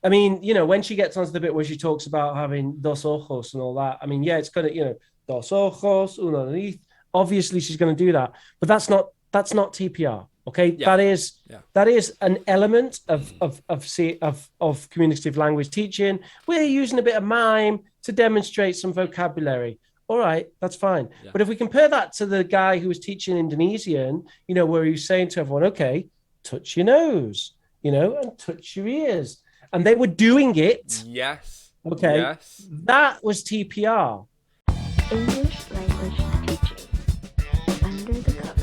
I mean, when she gets onto the bit where she talks about having dos ojos and all that, I mean, yeah, it's gonna, dos ojos, uno nariz. Obviously, she's going to do that, but that's not TPR. Okay, Yeah. Yeah. that is an element of communicative language teaching. We're using a bit of mime to demonstrate some vocabulary. All right, that's fine. Yeah. But if we compare that to the guy who was teaching Indonesian, where he was saying to everyone, okay, touch your nose, and touch your ears. And they were doing it. Yes. Okay. Yes. That was TPR. English language teaching under the covers.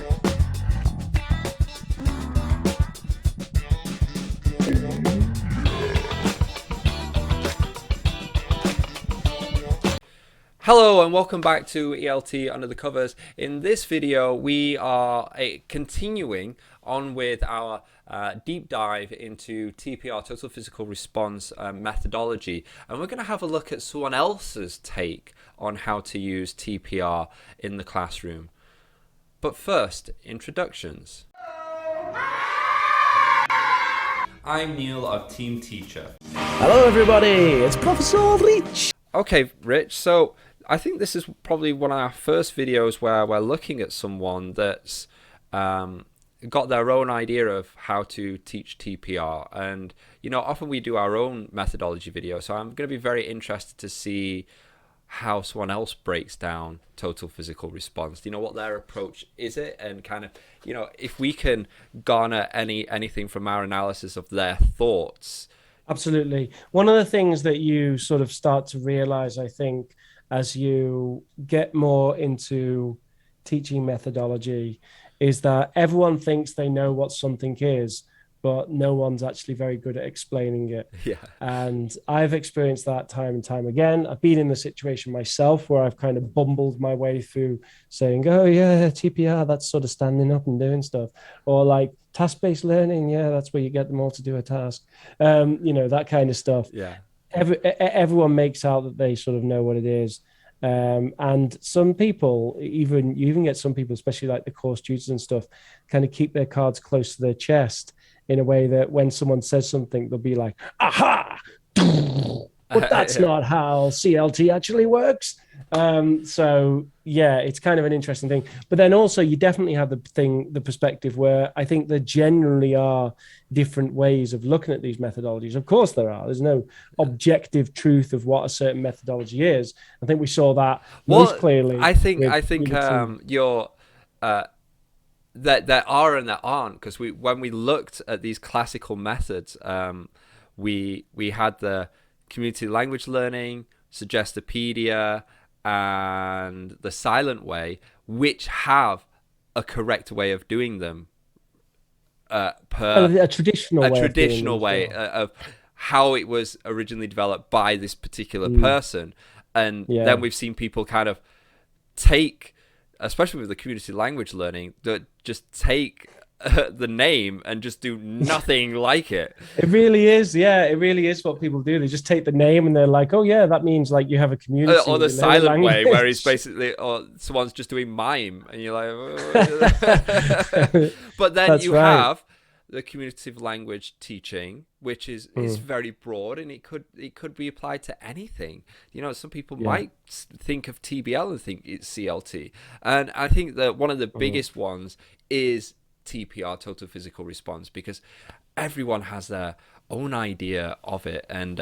Hello and welcome back to ELT Under the Covers. In this video, we are continuing on with our deep dive into TPR, Total Physical Response methodology. And we're going to have a look at someone else's take on how to use TPR in the classroom. But first, introductions. I'm Neil of Team Teacher. Hello, everybody. It's Professor Leach. Okay, Rich, so I think this is probably one of our first videos where we're looking at someone that's got their own idea of how to teach TPR. And, often we do our own methodology videos, so I'm going to be very interested to see how someone else breaks down total physical response, what their approach is it, and kind of, if we can garner anything from our analysis of their thoughts. Absolutely. One of the things that you sort of start to realize, I think, as you get more into teaching methodology, is that everyone thinks they know what something is, but no one's actually very good at explaining it. Yeah. And I've experienced that time and time again. I've been in the situation myself where I've kind of bumbled my way through saying, oh, yeah, TPR, that's sort of standing up and doing stuff. Or like task-based learning, yeah, that's where you get them all to do a task. That kind of stuff. Yeah. Everyone makes out that they sort of know what it is. And some people, you even get some people, especially like the course tutors and stuff, kind of keep their cards close to their chest in a way that when someone says something, they'll be like, aha, but that's not how CLT actually works. So yeah, it's kind of an interesting thing. But then also you definitely have the perspective where I think there generally are different ways of looking at these methodologies. Of course there are. There's no objective truth of what a certain methodology is. I think we saw that most clearly. I think you're that there are and there aren't, because when we looked at these classical methods, we had the community language learning, Suggestipedia, and the silent way, which have a correct way of doing them a traditional way of how it was originally developed by this particular person. And then we've seen people kind of take, especially with the community language learning, that just take the name and just do nothing like it. It really is. Yeah, it really is what people do. They just take the name and they're like, oh yeah, that means like you have a community. Or the silent way, where it's basically, or someone's just doing mime and you're like, oh. But then you have the communicative language teaching, which is very broad, and it could be applied to anything. Some people might think of TBL and think it's CLT, and I think that one of the biggest ones is TPR, total physical response, because everyone has their own idea of it, and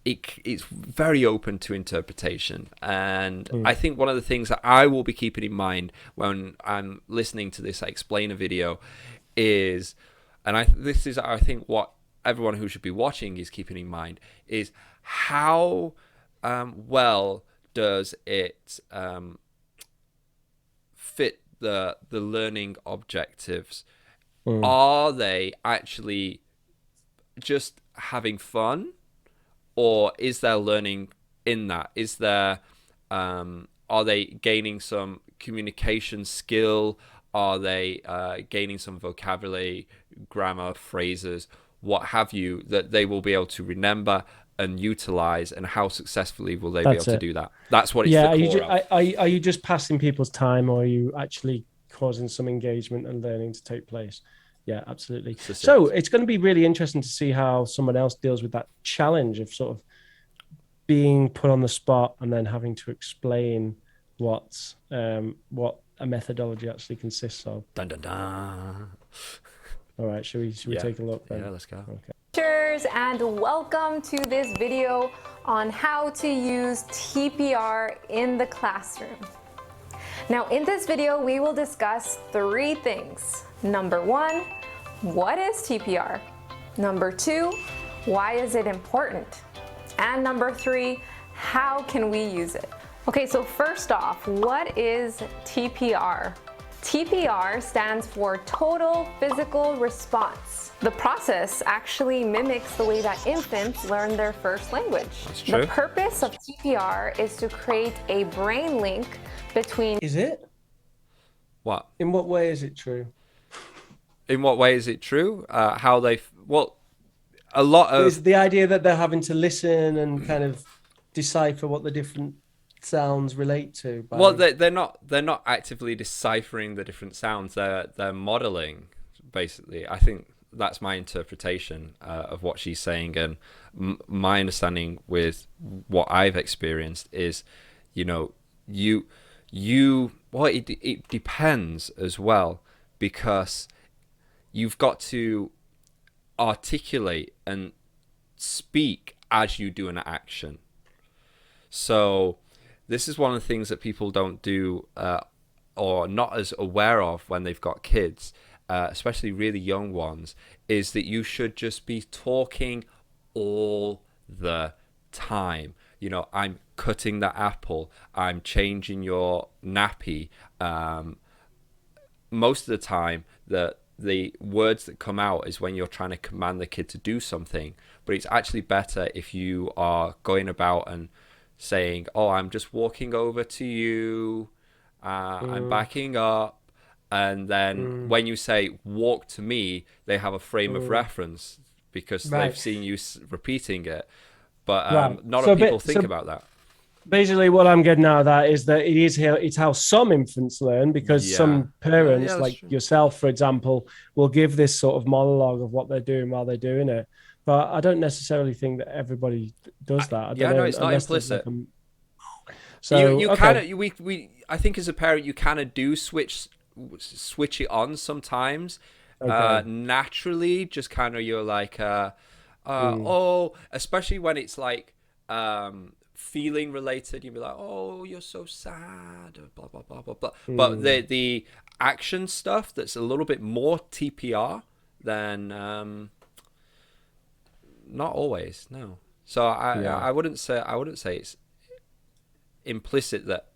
it's very open to interpretation. And I think one of the things that I will be keeping in mind when I'm listening to this explainer video is, and this is I think what everyone who should be watching is keeping in mind, is how well does it fit the learning objectives. Are they actually just having fun, or is there learning in that? Is there are they gaining some communication skill? Are they gaining some vocabulary, grammar, phrases, what have you, that they will be able to remember and utilize, and how successfully will they be able to do that? That's what it's the core of. Are you just passing people's time, or are you actually causing some engagement and learning to take place? Yeah, absolutely. So it's going to be really interesting to see how someone else deals with that challenge of sort of being put on the spot and then having to explain what a methodology actually consists of. Dun, dun, dun. All right, should we take a look then? Yeah, let's go. Okay. And welcome to this video on how to use TPR in the classroom. Now in this video we will discuss 3 things. Number 1, what is TPR? Number 2, why is it important? And number 3, how can we use it? Okay, so first off, what is TPR? TPR stands for Total Physical Response. The process actually mimics the way that infants learn their first language. That's true. The purpose of TPR is to create a brain link between... Is it? What? In what way is it true? In what way is it true? How they... Well, a lot of... Is the idea that they're having to listen and kind of decipher what the different sounds relate to? Well, they're not actively deciphering the different sounds. They're modeling, basically. I think that's my interpretation of what she's saying, and my understanding with what I've experienced is, well, it depends as well, because you've got to articulate and speak as you do an action. So this is one of the things that people don't do or not as aware of when they've got kids, especially really young ones, is that you should just be talking all the time. I'm cutting the apple, I'm changing your nappy. Most of the time, the words that come out is when you're trying to command the kid to do something, but it's actually better if you are going about and saying, oh, I'm just walking over to you, I'm backing up, and then when you say walk to me, they have a frame of reference because they've seen you repeating it, but not a lot of people think about that. Basically, what I'm getting out of that is that it's how some infants learn, because some parents, like yourself, for example, will give this sort of monologue of what they're doing while they're doing it. But I don't necessarily think that everybody does that. No, it's not implicit. So you kind of I think as a parent you kind of do switch it on sometimes. Naturally, just kind of you're like, oh, especially when it's like feeling related, you'd be like, oh, you're so sad, blah blah blah blah blah. But the action stuff that's a little bit more TPR than not always, no. So I wouldn't say it's implicit that.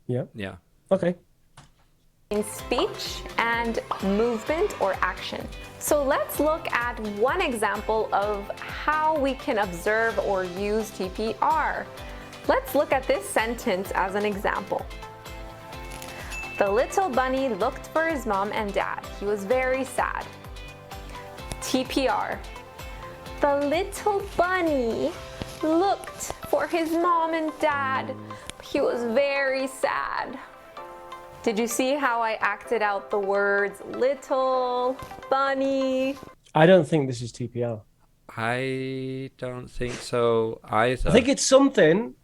Yeah. Okay. In speech and movement or action. So let's look at one example of how we can observe or use TPR. Let's look at this sentence as an example. The little bunny looked for his mom and dad. He was very sad. TPR. The little bunny looked for his mom and dad. He was very sad. Did you see how I acted out the words little, bunny? I don't think this is TPR. I don't think so either. I think it's something.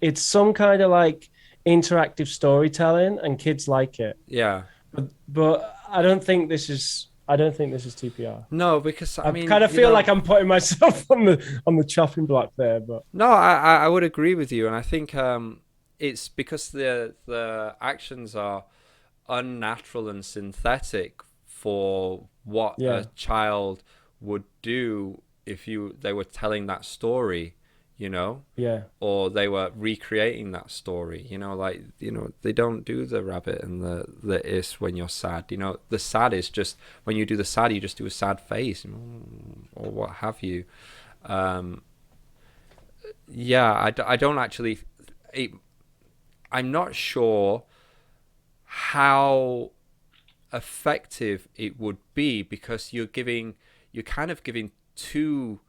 It's some kind of like interactive storytelling, and kids like it. Yeah. But I don't think this is TPR. No, because I kind of feel like I'm putting myself on the chopping block there. But no, I would agree with you, and I think it's because the actions are unnatural and synthetic for what a child would do if they were telling that story, or they were recreating that story, they don't do the rabbit and the is when you're sad. The sad is just when you do the sad, you just do a sad face, or what have you. I don't actually. I'm not sure how effective it would be, because you're kind of giving two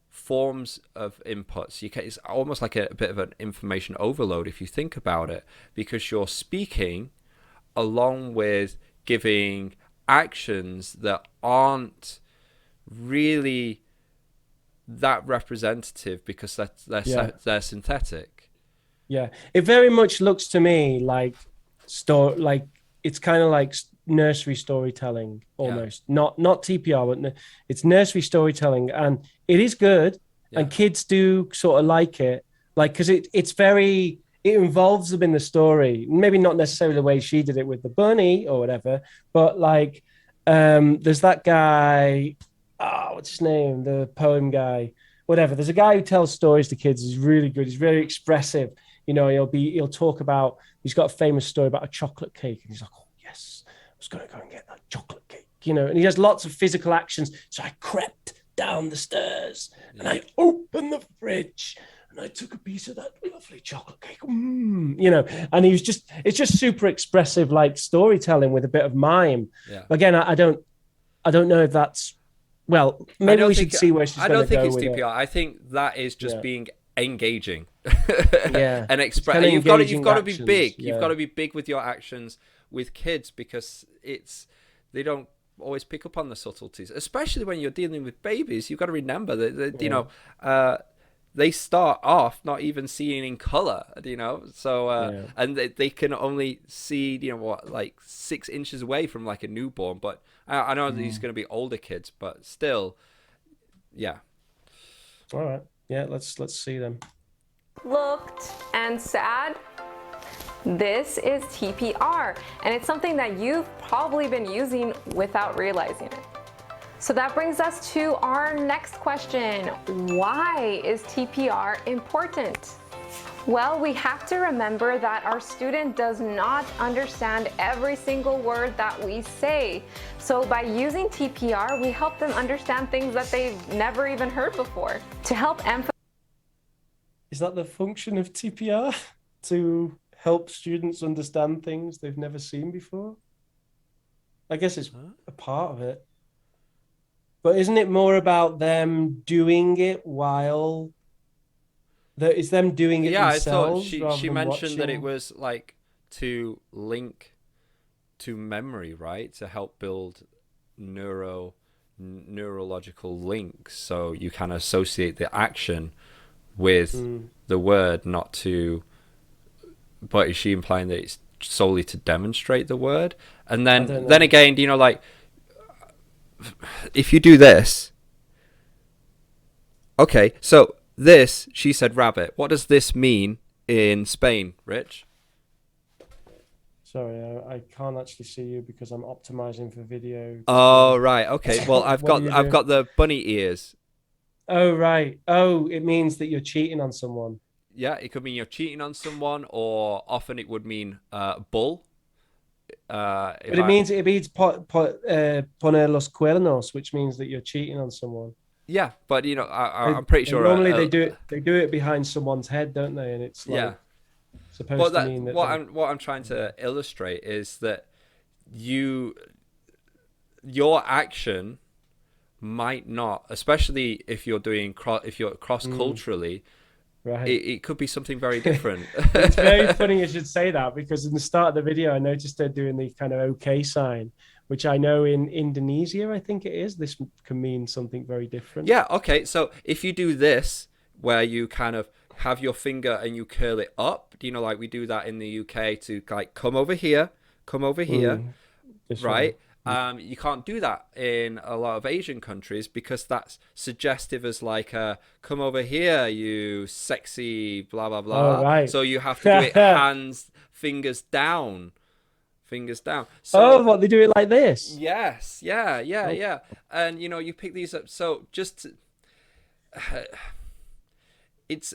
forms of inputs. It's almost like a bit of an information overload if you think about it, because you're speaking along with giving actions that aren't really that representative because they're synthetic. Yeah, it very much looks to me like it's kind of like nursery storytelling almost. Not TPR, but it's nursery storytelling, and it is good, and kids do sort of like it, like because it involves them in the story. Maybe not necessarily the way she did it with the bunny or whatever, but like there's that guy, what's his name, the poem guy, whatever. There's a guy who tells stories to kids. He's really good. He's very expressive. You know, he'll talk about, he's got a famous story about a chocolate cake, and he's like, oh yes, I was going to go and get that chocolate cake, you know, and he has lots of physical actions. So I crept down the stairs and I opened the fridge and I took a piece of that lovely chocolate cake, you know, and it's just super expressive, like storytelling with a bit of mime. Again, I don't know if that's, well, maybe we should see where she's going to go. I don't think it's TPR. I think that is just being engaging. And express. You've got to be big. You've got to be big with your actions with kids, because they don't always pick up on the subtleties, especially when you're dealing with babies. You've got to remember that you know, they start off not even seeing in color, you know, so and they can only see, you know, what, like 6 inches away from like a newborn. But I know these are going to be older kids, but still, all right, let's see them. Looked and sad. This is TPR, and it's something that you've probably been using without realizing it. So that brings us to our next question. Why is TPR important? Well, we have to remember that our student does not understand every single word that we say. So by using TPR, we help them understand things that they've never even heard before. To help emphasize. Is that the function of TPR? To help students understand things they've never seen before? I guess it's a part of it. But isn't it more about them doing it while... Is them doing it themselves? I thought she mentioned that it was like to link to memory, right? To help build neurological links. So you can associate the action with the word, not to... But is she implying that it's solely to demonstrate the word? And then again, you know, like, if you do this... Okay, so this, she said rabbit. What does this mean in Spain, Rich? Sorry, I can't actually see you because I'm optimizing for video. Oh, right. Okay. Well, I've got the bunny ears. Oh, right. Oh, it means that you're cheating on someone. Yeah, it could mean you're cheating on someone, or often it would mean bull. But it means poner los cuernos, which means that you're cheating on someone. Yeah, but you know, I'm pretty sure normally they do it behind someone head, don't they? And it's like supposed to mean that. What I'm trying to illustrate is that your action might not, especially if you're cross culturally. Right. It could be something very different. It's very funny you should say that, because in the start of the video, I noticed they're doing the kind of OK sign, which I know in Indonesia, I think it is, this can mean something very different. Yeah, okay. So if you do this, where you kind of have your finger and you curl it up, you know, like we do that in the UK to like come over here, right? You can't do that in a lot of Asian countries because that's suggestive as like a come over here, you sexy blah blah blah. Oh, right. So you have to do it fingers down. So, what, they do it like this? Yes, yeah. And you know, you pick these up. So just it's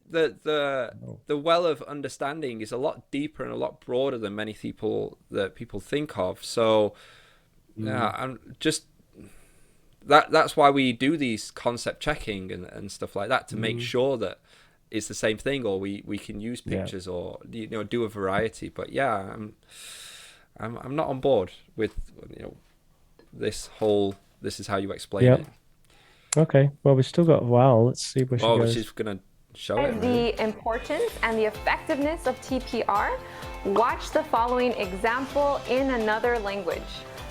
the well of understanding is a lot deeper and a lot broader than many people think of. So. Yeah, and just that's why we do these concept checking and stuff like that to make sure that it's the same thing, or we can use pictures or you know do a variety. But yeah, I'm not on board with you know this is how you explain it. Okay, well we've still got a while. Let's see where she goes. She's gonna show it. The importance and the effectiveness of TPR. watch the following example in another language.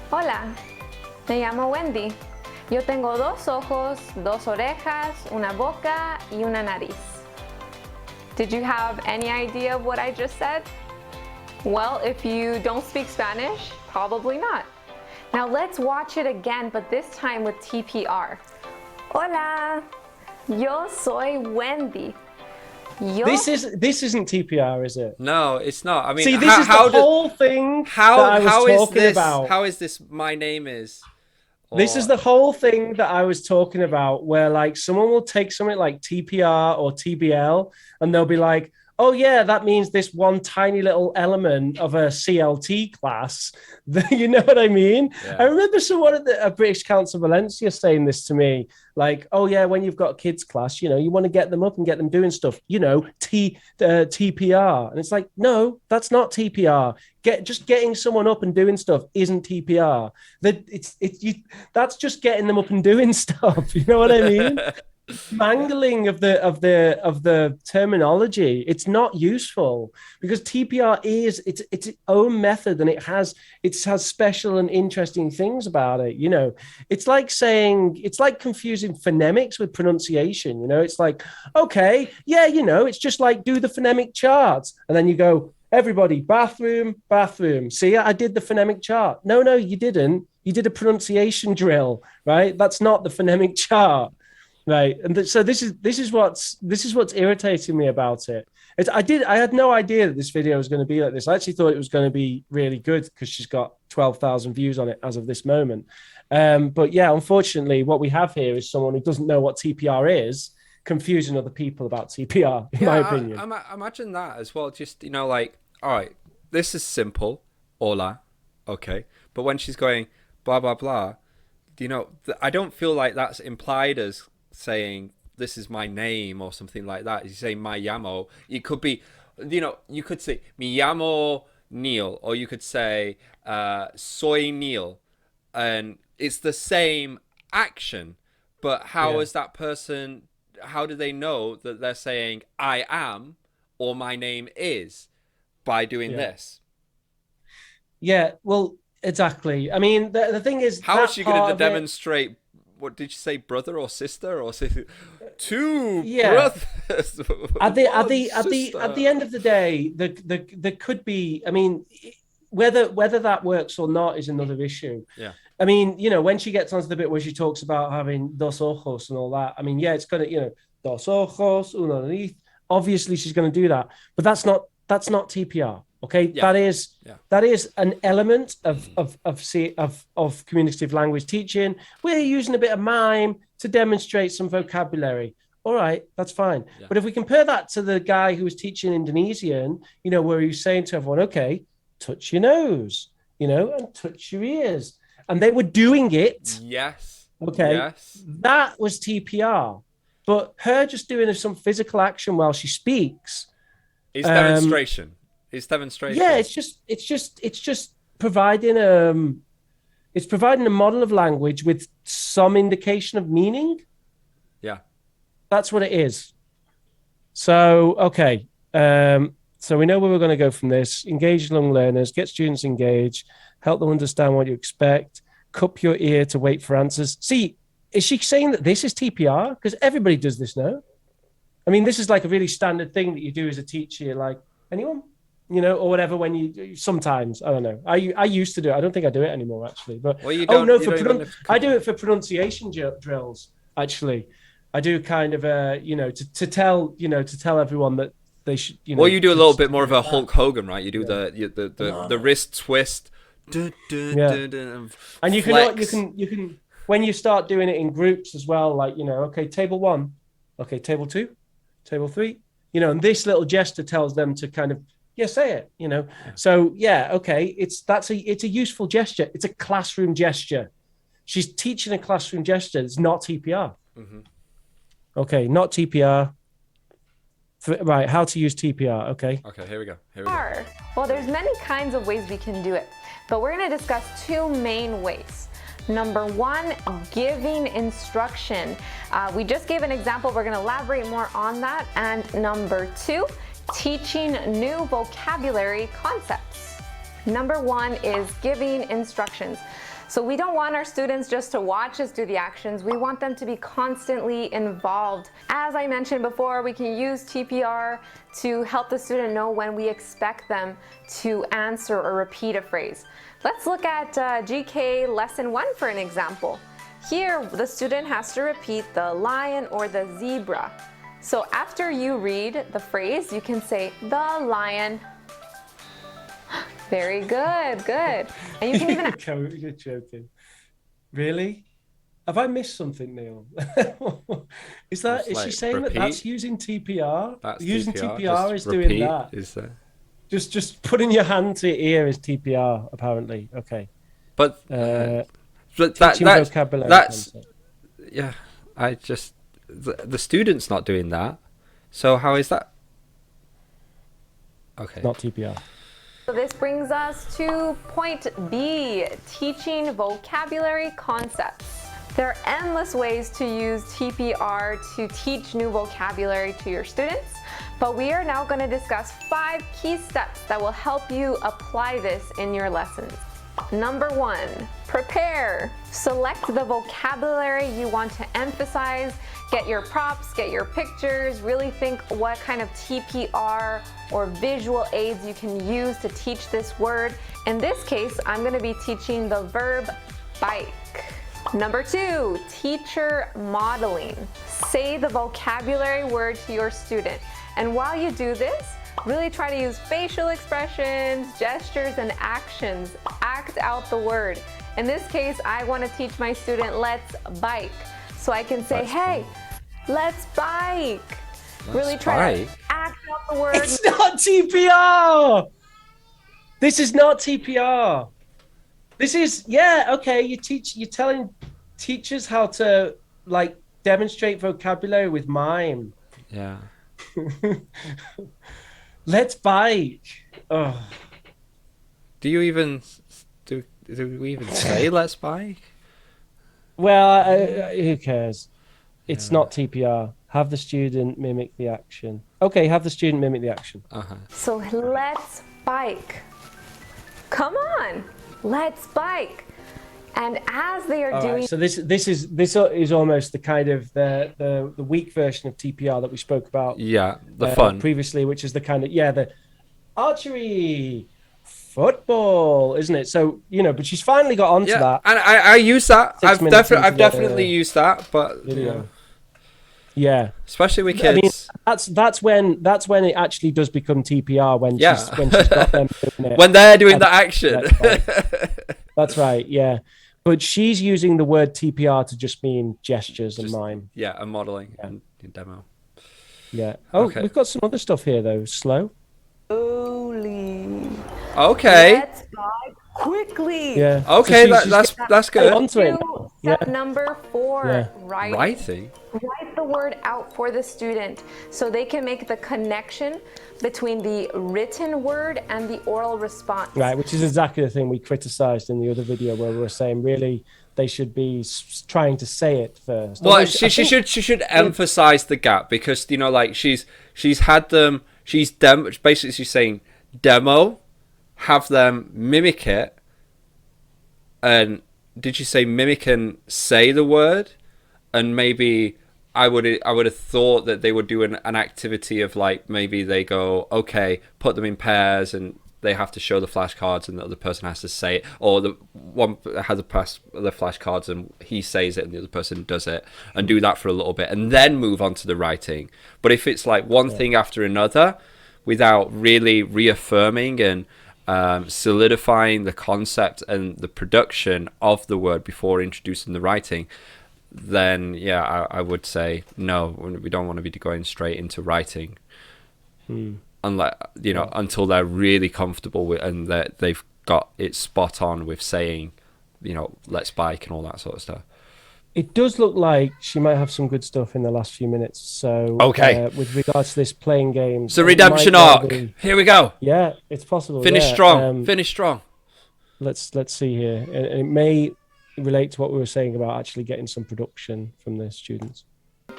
Hola, me llamo Wendy. Yo tengo dos ojos, dos orejas, una boca y una nariz. Did you have any idea of what I just said? Well, if you don't speak Spanish, probably not. Now let's watch it again, but this time with TPR. Hola, yo soy Wendy. This isn't TPR, is it? No, it's not. I mean, see, this is the whole thing that I was talking about. How is this my name is? This is the whole thing that I was talking about, where like someone will take something like TPR or TBL and they'll be like, oh yeah, that means this one tiny little element of a CLT class. You know what I mean? Yeah. I remember someone at the British Council Valencia saying this to me, like, oh yeah, when you've got a kids class, you know, you want to get them up and get them doing stuff, you know, TPR. And it's like, no, that's not TPR. Just getting someone up and doing stuff isn't TPR. That's just getting them up and doing stuff. You know what I mean? Mangling of the terminology, it's not useful, because TPR is its own method, and it has special and interesting things about it. You know, it's like confusing phonemics with pronunciation. You know, it's like, okay, yeah, you know, it's just like do the phonemic charts, and then you go, everybody, bathroom, bathroom. See, I did the phonemic chart. No, you didn't. You did a pronunciation drill, right? That's not the phonemic chart. Right, and so this is what's irritating me about it. I had no idea that this video was going to be like this. I actually thought it was going to be really good because she's got 12,000 views on it as of this moment. But yeah, unfortunately, what we have here is someone who doesn't know what TPR is, confusing other people about TPR. In my opinion, I imagine that as well. Just, you know, like, all right, this is simple, hola, okay, but when she's going blah blah blah, you know, I don't feel like that's implied as saying this is my name or something like that. You say my llamo, it could be, you know, you could say mi llamo Neil, or you could say soy Neil, and it's the same action, but how is that person, how do they know that they're saying I am or my name is by doing this? Yeah, well, exactly. I mean, the thing is, how is she going to demonstrate? What did you say, brother or sister, or two brothers? At the end of the day, there could be. I mean, whether that works or not is another issue. Yeah. I mean, you know, when she gets onto the bit where she talks about having dos ojos and all that. I mean, yeah, it's gonna, you know, dos ojos, una nariz. Obviously, she's going to do that, but that's not TPR. Okay, that is an element of communicative language teaching. We're using a bit of mime to demonstrate some vocabulary. All right, that's fine. Yeah. But if we compare that to the guy who was teaching Indonesian, you know, where he was saying to everyone, okay, touch your nose, you know, and touch your ears, and they were doing it. Yes. Okay. Yes. That was TPR. But her just doing some physical action while she speaks is demonstration. It's demonstration. Yeah, it's just providing a model of language with some indication of meaning. Yeah, that's what it is. So okay, so we know where we're going to go from this. Engage young learners, get students engaged, help them understand what you expect. Cup your ear to wait for answers. See, is she saying that this is TPR? Because everybody does this now. I mean, this is like a really standard thing that you do as a teacher. You're like, anyone? You know, or whatever. When you sometimes, I don't know. I used to do it. I don't think I do it anymore, actually. But well, I do it for pronunciation drills. Actually, I do kind of you know, to tell everyone that they should. You know, well, you do a little bit more of a Hulk Hogan, right? You do the wrist twist. And you can when you start doing it in groups as well, like, you know, okay, table 1, okay, table 2, table 3, you know, and this little gesture tells them to kind of say it, you know. Yeah. So okay, it's a useful gesture. It's a classroom gesture. She's teaching a classroom gesture. It's not TPR. Mm-hmm. Okay, not TPR. Right, how to use TPR. Okay, here we go. Well, there's many kinds of ways we can do it, but we're going to discuss 2 main ways. Number 1, giving instruction. We just gave an example. We're going to elaborate more on that. And number 2, teaching new vocabulary concepts. Number 1 is giving instructions. So we don't want our students just to watch us do the actions. We want them to be constantly involved. As I mentioned before, we can use TPR to help the student know when we expect them to answer or repeat a phrase. Let's look at GK Lesson 1 for an example. Here, the student has to repeat the lion or the zebra. So after you read the phrase, you can say, the lion. Very good, good. And you can even... You're joking. Really? Have I missed something, Neil? Is she saying that that's using TPR? That's using TPR is repeat, doing that. Is there? Just putting your hand to your ear is TPR, apparently. Okay. But that's yeah. The student's not doing that. So how is that? Okay. Not TPR. So this brings us to point B, teaching vocabulary concepts. There are endless ways to use TPR to teach new vocabulary to your students, but we are now going to discuss 5 key steps that will help you apply this in your lessons. Number 1, prepare. Select the vocabulary you want to emphasize. Get your props, get your pictures, really think what kind of TPR or visual aids you can use to teach this word. In this case, I'm going to be teaching the verb bike. Number 2, teacher modeling. Say the vocabulary word to your student. And while you do this, really try to use facial expressions, gestures, and actions. Act out the word. In this case, I want to teach my student, let's bike. So I can say, hey, let's bike. Really try to act out the word. It's not TPR. This is not TPR. This is, yeah, okay, you're telling teachers how to, like, demonstrate vocabulary with mime. Yeah. Let's bike. Oh. Do we even say let's bike? Well, who cares? It's not TPR. Have the student mimic the action. Okay, have the student mimic the action. So let's bike. Come on, let's bike. And as they are doing, so this is almost the kind of the weak version of TPR that we spoke about. Yeah, the fun previously, which is the kind of the archery, football, isn't it? So but she's finally got onto that. And I use that. I've definitely used that, but yeah, especially with kids. I mean, that's when it actually does become TPR when she's got them doing it. When they're doing the action. That's right. Yeah. But she's using the word TPR to just mean gestures and mime. Yeah, and modeling and demo. Yeah. Oh, okay. We've got some other stuff here though. Slowly. Okay. Let's bike quickly. Yeah. Okay, that's good. Onto it. Step number 4, writing. Write the word out for the student so they can make the connection between the written word and the oral response. Right, which is exactly the thing we criticized in the other video where we were saying really they should be trying to say it first. Well, she should emphasize the gap because like she's had them. Basically she's saying demo, have them mimic it, and did you say mimic and say the word? And maybe I would have thought that they would do an activity of like maybe they go, okay, put them in pairs and they have to show the flashcards and the other person has to say it, or the one has to pass the flashcards and he says it and the other person does it, and do that for a little bit and then move on to the writing. But if it's like one thing after another without really reaffirming and solidifying the concept and the production of the word before introducing the writing, then I would say no, we don't want to be going straight into writing. Unless until they're really comfortable with and that they've got it spot on with saying let's bike and all that sort of stuff. It does look like she might have some good stuff in the last few minutes. So with regards to this playing game, it's a redemption arc. Here we go. Yeah, it's possible. Finish strong. Finish strong. Let's see here. It may relate to what we were saying about actually getting some production from the students.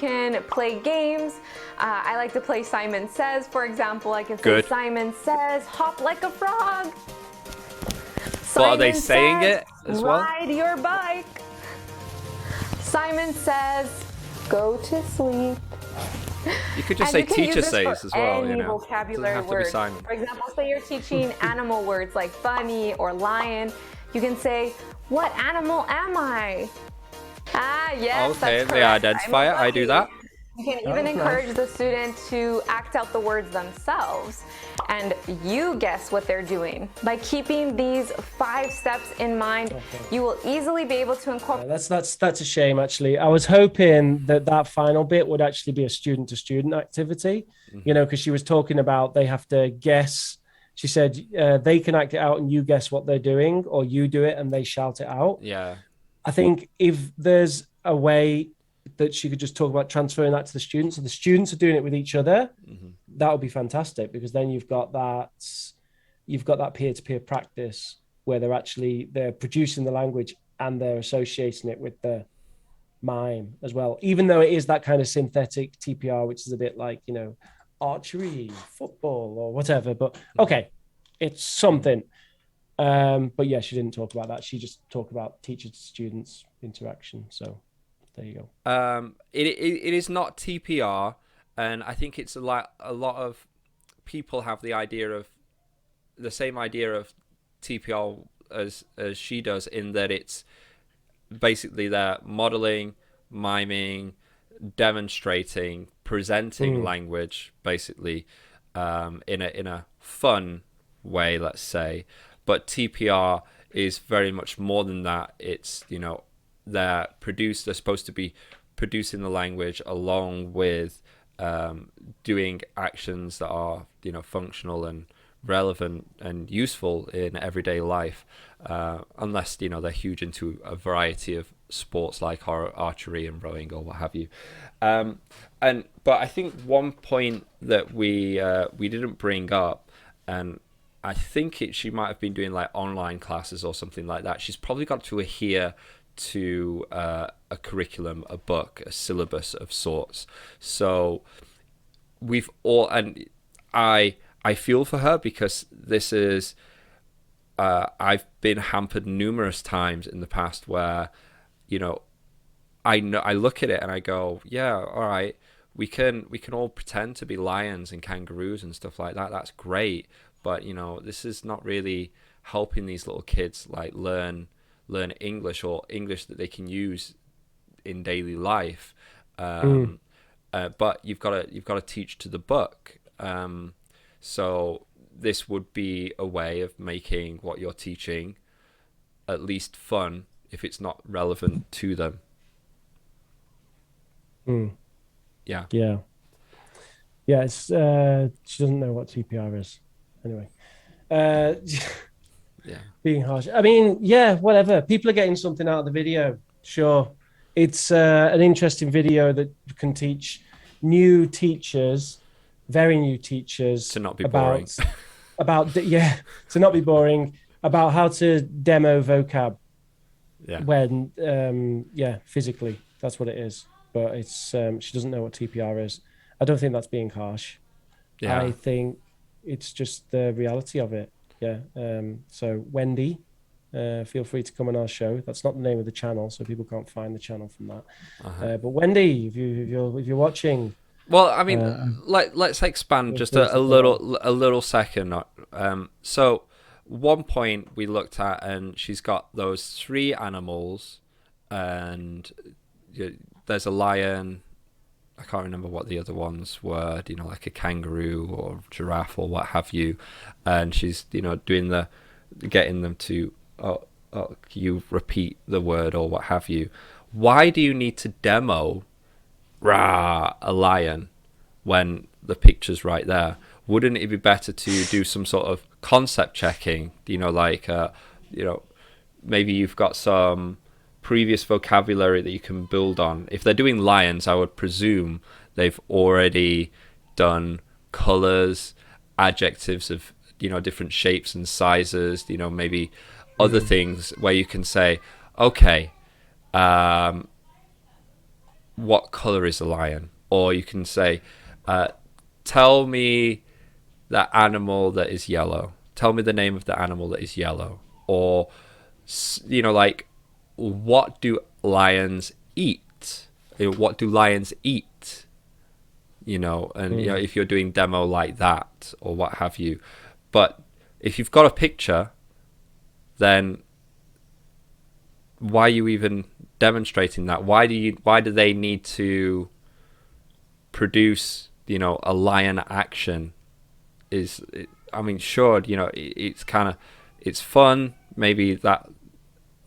can play games. I like to play Simon Says, for example. I can say Simon Says, hop like a frog. But are they saying it as well? Ride your bike. Simon Says, go to sleep. You could just say teacher says as well, any vocabulary word. For example, say you're teaching animal words like bunny or lion. You can say, what animal am I? Ah, yes, okay, they identify it. I do that. You can even encourage the student to act out the words themselves, and you guess what they're doing. By keeping these 5 steps in mind, you will easily be able to incorporate. That's a shame, actually. I was hoping that final bit would actually be a student-to-student activity, you know, because she was talking about they have to guess. She said they can act it out and you guess what they're doing, or you do it and they shout it out. Yeah. I think if there's a way that she could just talk about transferring that to the students, and the students are doing it with each other, that would be fantastic, because then you've got that peer-to-peer practice where they're producing the language and they're associating it with the mime as well, even though it is that kind of synthetic TPR, which is a bit like, you know, archery, football or whatever. But okay, it's something. But yeah, she didn't talk about that. She just talked about teacher to students interaction. So there you go. It is not TPR, and I think it's a lot of people have the same idea of TPR as she does, in that it's basically they're modeling, miming, demonstrating, presenting language, basically in a fun way, let's say. But TPR is very much more than that. It's, you know, they're supposed to be producing the language along with doing actions that are, you know, functional and relevant and useful in everyday life, unless, you know, they're huge into a variety of sports like archery and rowing or what have you. But I think one point that we didn't bring up, and I think she might have been doing like online classes or something like that. She's probably got to adhere to a curriculum, a book, a syllabus of sorts. So we've all, and I feel for her, because this is, I've been hampered numerous times in the past where, you know, I look at it and I go, yeah, all right, we can all pretend to be lions and kangaroos and stuff like that. That's great. But, you know, this is not really helping these little kids like learn English, or English that they can use in daily life. But you've got to teach to the book. So this would be a way of making what you're teaching at least fun, if it's not relevant to them. Yeah. It's she doesn't know what TPR is. Anyway, being harsh. I mean, yeah, whatever. People are getting something out of the video. Sure. It's an interesting video that can teach new teachers, very new teachers, to not be boring. To not be boring, about how to demo vocab. When, physically. That's what it is. But it's she doesn't know what TPR is. I don't think that's being harsh. Yeah. I think it's just the reality of it. Yeah. So Wendy, feel free to come on our show. That's not the name of the channel, so people can't find the channel from that. But Wendy, if you're watching, well, I mean, let's expand just a little second. So one point we looked at, and she's got those 3 animals, and there's a lion. I can't remember what the other ones were, you know, like a kangaroo or giraffe or what have you. And she's, you know, getting them to, you repeat the word or what have you. Why do you need to demo a lion when the picture's right there? Wouldn't it be better to do some sort of concept checking? You know, like, you know, maybe you've got some previous vocabulary that you can build on. If they're doing lions, I would presume they've already done colors, adjectives of, you know, different shapes and sizes, you know, maybe other things where you can say, okay, what color is a lion? Or you can say, tell me the animal that is yellow. Tell me the name of the animal that is yellow. Or, like, what do lions eat? What do lions eat? And if you're doing demo like that or what have you. But if you've got a picture, then why are you even demonstrating that? Why do they need to produce a lion action? Sure, it's fun, maybe that,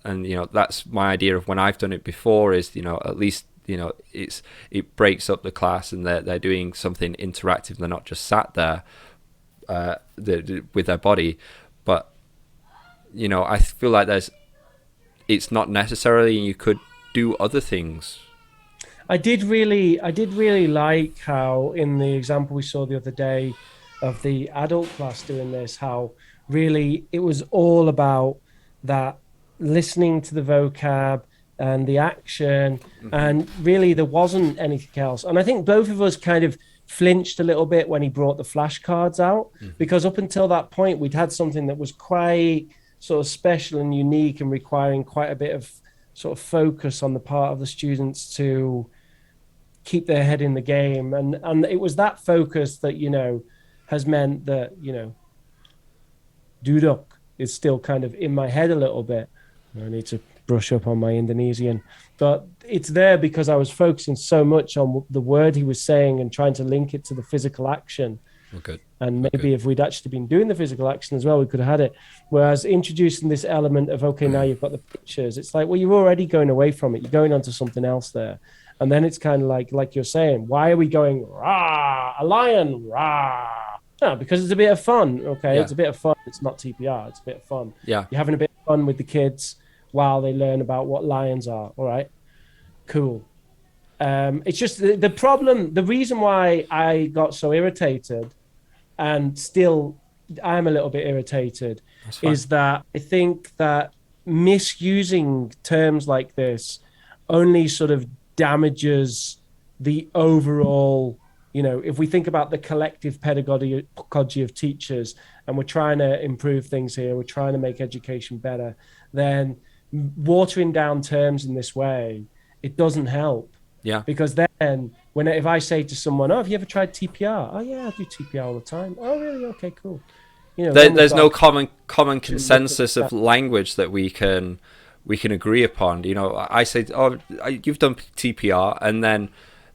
and that's my idea of when I've done it before is at least it breaks up the class and they're doing something interactive. They're not just sat there with their body. But I feel like it's not necessarily, you could do other things. I did really like how in the example we saw the other day of the adult class doing this, how really it was all about that listening to the vocab and the action, and really there wasn't anything else. And I think both of us kind of flinched a little bit when he brought the flashcards out, because up until that point we'd had something that was quite sort of special and unique and requiring quite a bit of sort of focus on the part of the students to keep their head in the game. And it was that focus that, has meant that, duduk is still kind of in my head a little bit. I need to brush up on my Indonesian, but it's there because I was focusing so much on the word he was saying and trying to link it to the physical action. Okay. And maybe if we'd actually been doing the physical action as well, we could have had it. Whereas introducing this element of, okay, now you've got the pictures, it's like, well, you're already going away from it. You're going on to something else there. And then it's kind of like you're saying, why are we going, rah, a lion, rah? No, because it's a bit of fun. Okay, It's a bit of fun. It's not TPR. It's a bit of fun. Yeah. You're having a bit of fun with the kids while they learn about what lions are. All right, cool. It's just the problem. The reason why I got so irritated, and still I'm a little bit irritated, is that I think that misusing terms like this only sort of damages the overall, if we think about the collective pedagogy of teachers, and we're trying to improve things here, we're trying to make education better, then watering down terms in this way, it doesn't help. Yeah. Because then if I say to someone, oh, have you ever tried TPR? Oh yeah, I do TPR all the time. Oh really? Okay, cool. There's no common consensus of language that we can agree upon. I say, oh, you've done TPR, and then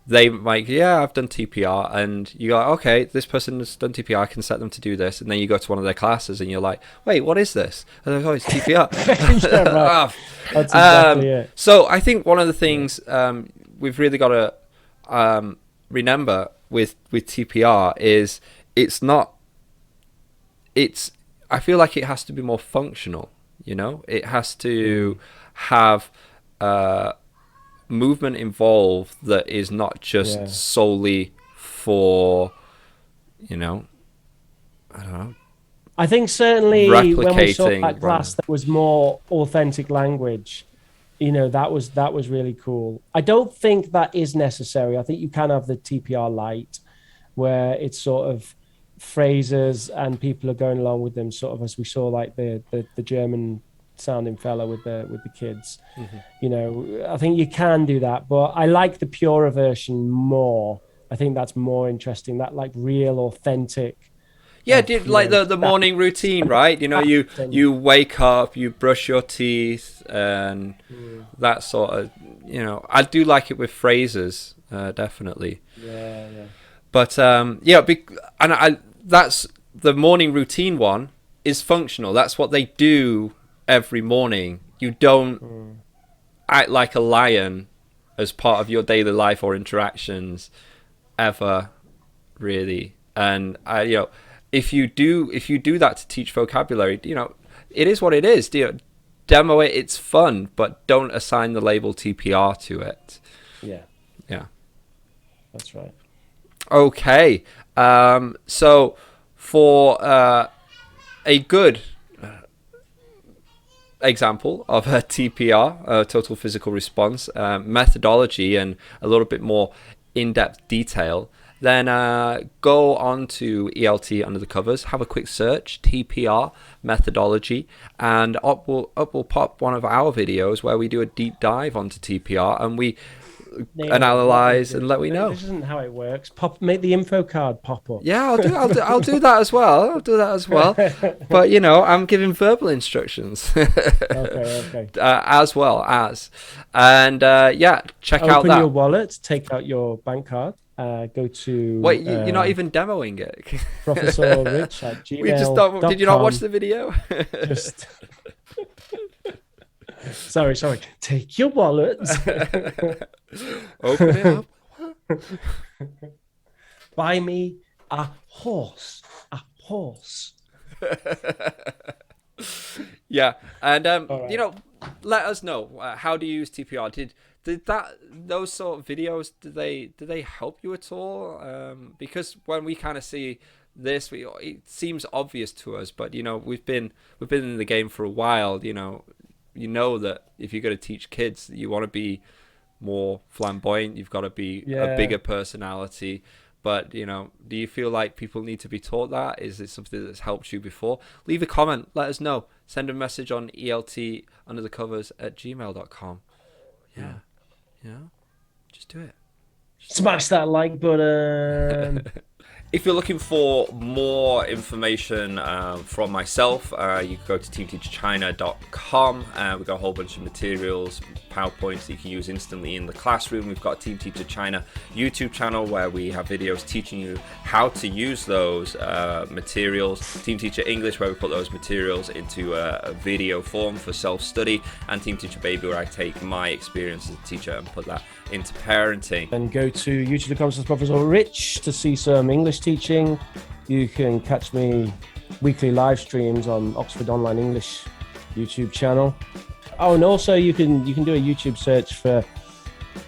they might, yeah, I've done TPR, and you go, okay, this person has done TPR, I can set them to do this, and then you go to one of their classes, and you're like, wait, what is this? And they're like, oh, it's TPR. Yeah, right. That's exactly it. So I think one of the things we've really got to remember with TPR is I feel like it has to be more functional. It has to have movement involved that is not just solely for, I don't know. I think certainly when we saw that class that was more authentic language, that was really cool. I don't think that is necessary. I think you can have the TPR light, where it's sort of phrases and people are going along with them, sort of as we saw like the German sounding fella with the kids. I think you can do that, but I like the purer version more. I think that's more interesting, that like real authentic. Like the morning routine, right? You wake up, you brush your teeth, and that sort of, I do like it with phrases, definitely. Yeah. But that's the morning routine one is functional. That's what they do every morning. You don't act like a lion as part of your daily life or interactions ever, really. And if you do that to teach vocabulary, it is what it is. Demo it, it's fun, but don't assign the label TPR to it. Yeah, that's right. Okay, so for a good example of a TPR, total physical response, methodology, and a little bit more in-depth detail, then go on to ELT Under the Covers, have a quick search, TPR methodology, and up will pop one of our videos where we do a deep dive onto TPR and we analyze and let me know. This isn't how it works. Make the info card pop up. Yeah, I'll do that as well. I'll do that as well. But I'm giving verbal instructions. Okay. As well as, and check out that. Open your wallet, take out your bank card. Go to. Wait, you're not even demoing it. Professor Rich at gmail. We just did you not watch the video? Just. Sorry. Take your wallet. Open it up. Buy me a horse. A horse. Yeah, and right. let us know how do you use TPR. Did those sort of videos did they help you at all? Because when we kind of see this, it seems obvious to us, but we've been in the game for a while. That if you're going to teach kids, you want to be more flamboyant. You've got to be a bigger personality. But do you feel like people need to be taught that? Is it something that's helped you before? Leave a comment. Let us know. Send a message on eltunderthecovers@gmail.com. Yeah. Just do it. Smash that like button. If you're looking for more information from myself, you can go to teamteacherchina.com. We've got a whole bunch of materials, PowerPoints that you can use instantly in the classroom. We've got Team Teacher China YouTube channel where we have videos teaching you how to use those materials. Team Teacher English, where we put those materials into a video form for self-study. And Team Teacher Baby, where I take my experience as a teacher and put that into parenting. And go to youtube.com/Professor Rich to see some English teaching. You can catch me weekly live streams on Oxford Online English YouTube channel. Oh, and also you can do a YouTube search for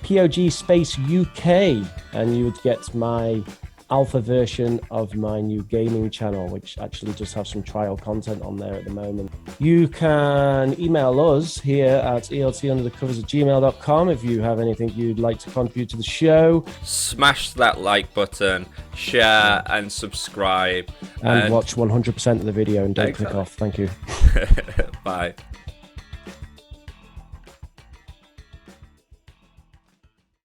POG space UK, and you would get my alpha version of my new gaming channel, which actually just have some trial content on there at the moment. You can email us here at eltunderthecovers@gmail.com if you have anything you'd like to contribute to the show. Smash that like button, share and subscribe. And watch 100% of the video and don't click off. Thank you. Bye.